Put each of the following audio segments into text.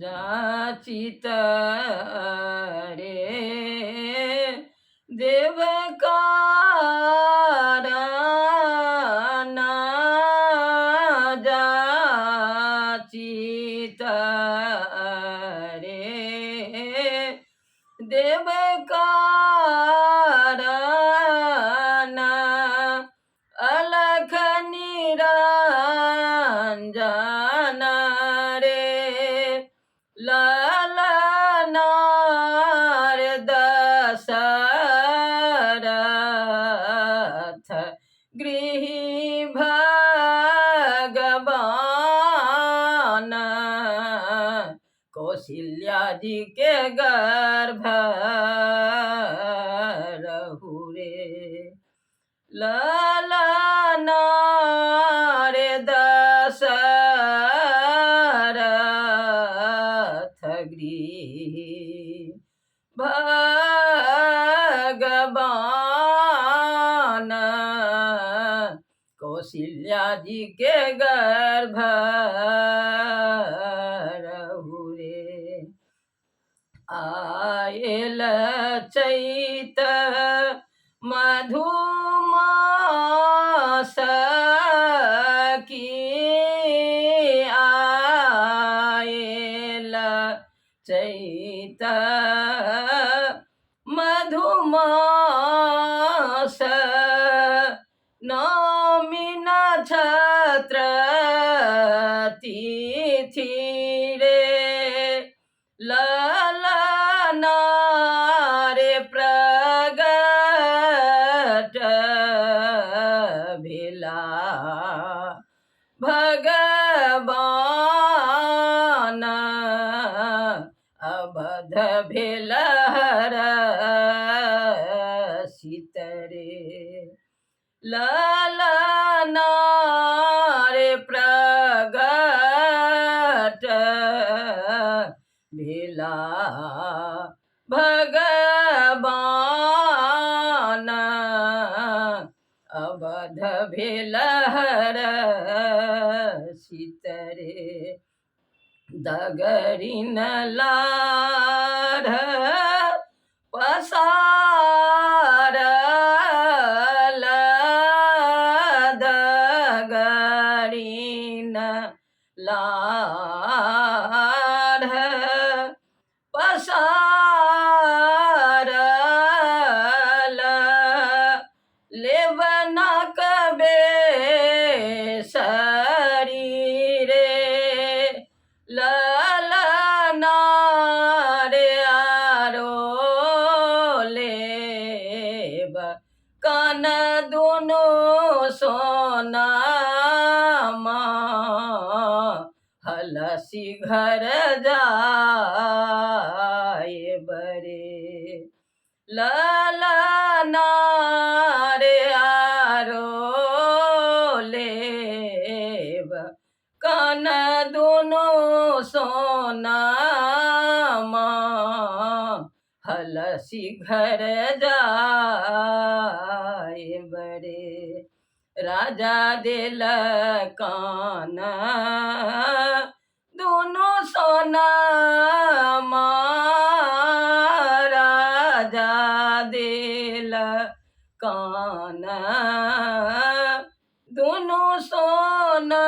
जाचित रे देवकारण जाचित रे देवकारण अलख निरंजन रे ललनार दशरथ गृही भगवान कौशल्या जी के गर्भ रहु रे ललनार दशरथ गृही भगवान कौशल्या जी के गर्भ रहु रे आयल चैत मधुमास की आयल चैत मधुमास नौमी नक्षत्र तिथि रे ललनारे प्रगट भेला भगवान अवध भेल सीतरे ललनारे प्रगट भेला भगवान अवध भेल सीतरे दगरिन लाढ़ पसारल दगरिन लाढ़ पसारल लेवना कबे शरीरे ललनारे आरो लेब कान दुनो सोनामा हलसी घर जाए बरे ललनारे आरो लेब कान दुनो सोनामा हलसी घर जाए बरे राजा दिल कान दोनों सोनामा राजा दिल कान दोनों सोनामा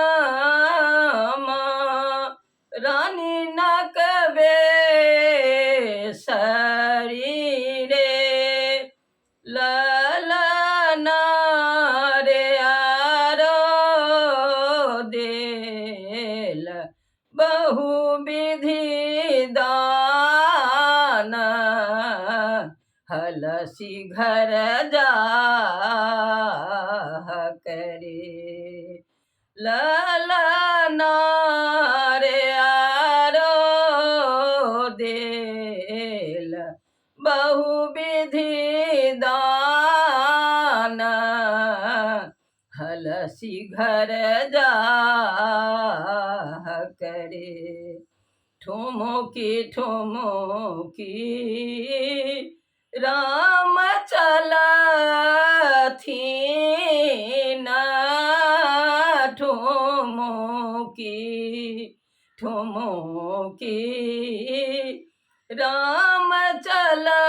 रानी नकबे शरीरे ललनारे आरो देल बहु विधि दान हलसी घर जा करे ललनारे आरो देल बहु विधि दान हलसी घर जा करे ठुमुकी ठुमुकी राम चलथीन ठुमुकी ठुमुकी राम चलथिन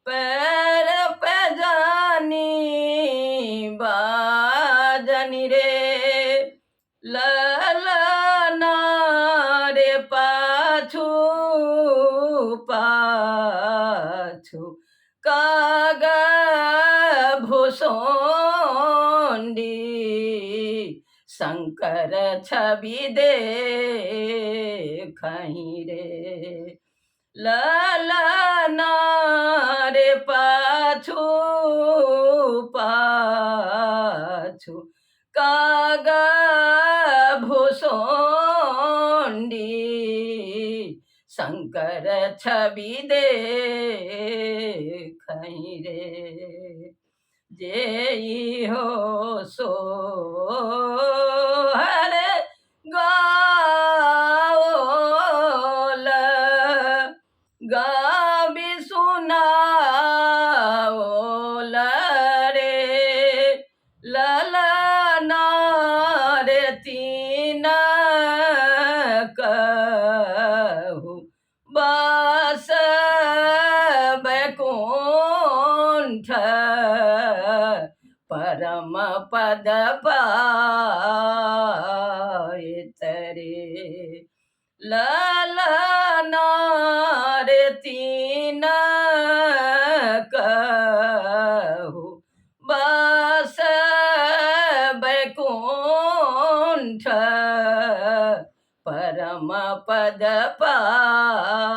पैर पे जानी बाजनी रे ललना रे पाछू पाछू काग भूषोंडी शंकर छवि देखहि रे ललना रे पाछू पाछू काग भूषोंडी शंकर छवि देखहि रे जेई हो सो हरे गाओल गाबी सुनाओल रे ललना रे तीन कहु बस बैकुंठ परम पद पाइत रे ललना रे तीन कहु बस बैकुंठ परम पद पाइत